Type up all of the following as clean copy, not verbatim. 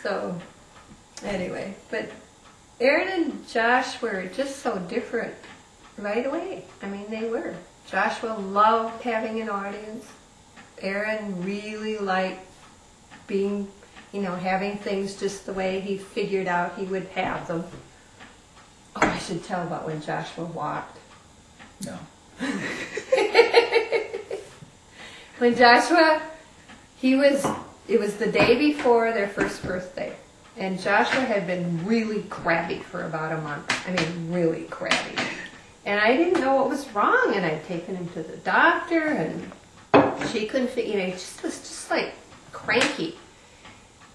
So, anyway, but Aaron and Josh were just so different right away. I mean, they were. Joshua loved having an audience. Aaron really liked being, having things just the way he figured out he would have them. Oh, I should tell about when Joshua walked. No. When Joshua, it was the day before their first birthday. And Joshua had been really crabby for about a month. I mean, really crabby. And I didn't know what was wrong. And I'd taken him to the doctor, and she couldn't figure, he just was just like cranky.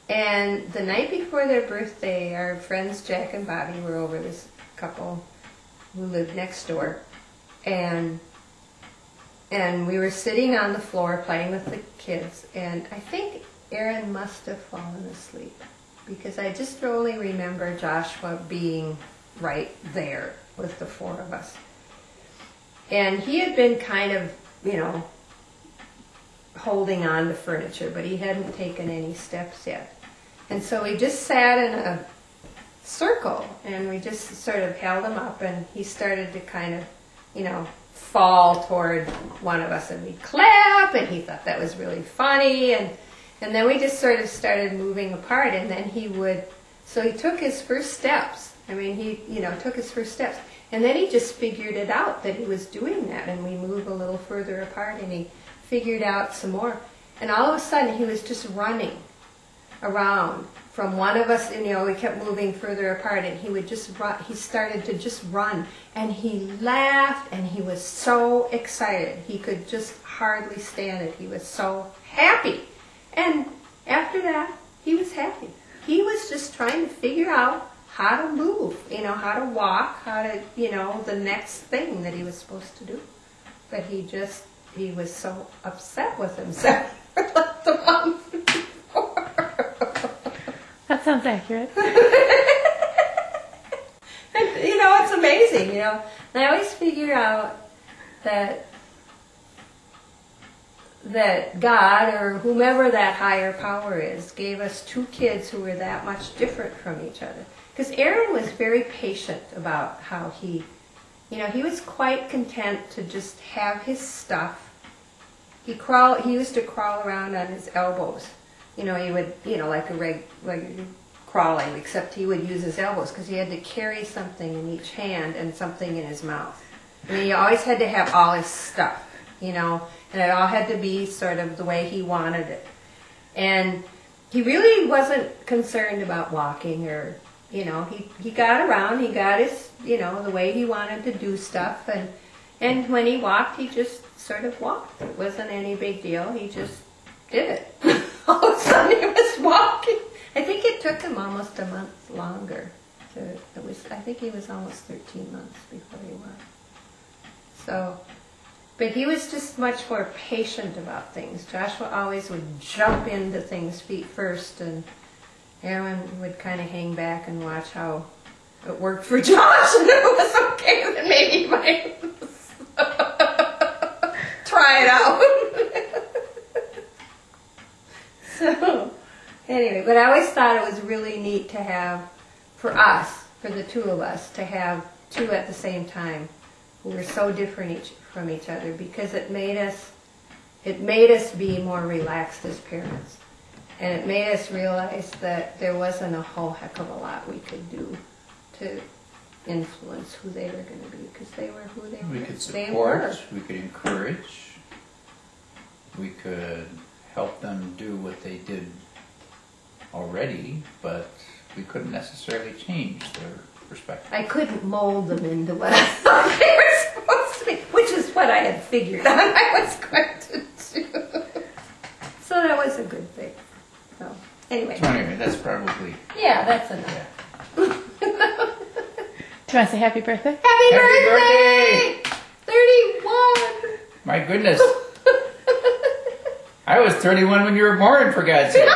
And the night before their birthday, our friends Jack and Bobby were over, this couple who lived next door. And we were sitting on the floor playing with the kids. And I think Aaron must have fallen asleep, because I just only remember Joshua being right there with the four of us. And he had been kind of, holding on to furniture, but he hadn't taken any steps yet. And so we just sat in a circle, and we just sort of held him up, and he started to kind of, fall toward one of us, and we'd clap, and he thought that was really funny, and then we just sort of started moving apart, and then so he took his first steps. I mean, he, took his first steps. And then he just figured it out that he was doing that, and we moved a little further apart, and he figured out some more. And all of a sudden, he was just running around from one of us, we kept moving further apart, and he would just run. He started to just run, and he laughed, and he was so excited. He could just hardly stand it. He was so happy. And after that, he was happy. He was just trying to figure out how to move, how to walk, how to, the next thing that he was supposed to do. But he was so upset with himself for the month before. That sounds accurate. And, it's amazing, And I always figure out that God, or whomever that higher power is, gave us two kids who were that much different from each other. Because Aaron was very patient about how he was quite content to just have his stuff. He used to crawl around on his elbows. He would, like a regular crawling, except he would use his elbows because he had to carry something in each hand and something in his mouth. I mean, he always had to have all his stuff, and it all had to be sort of the way he wanted it. And he really wasn't concerned about walking or, he got around, he got his, the way he wanted to do stuff. And when he walked, he just sort of walked. It wasn't any big deal. He just did it. All of a sudden he was walking. I think it took him almost a month longer. I think he was almost 13 months before he walked. So, but he was just much more patient about things. Joshua always would jump into things feet first, and Aaron would kind of hang back and watch how it worked for Josh, and it was okay, then maybe he might try it out. So, anyway, but I always thought it was really neat to have, for the two of us, to have two at the same time who were so different from each other, because it made us be more relaxed as parents. And it made us realize that there wasn't a whole heck of a lot we could do to influence who they were going to be, because they were who they were. We could support, we could encourage, we could help them do what they did already, but we couldn't necessarily change their perspective. I couldn't mold them into what I thought they were supposed to be, which is what I had figured out I was going to do. So that was a good thing. So anyway. That's probably... Yeah, that's enough. Do you want to say happy birthday? Happy birthday! 31! My goodness. I was 31 when you were born, for God's sake.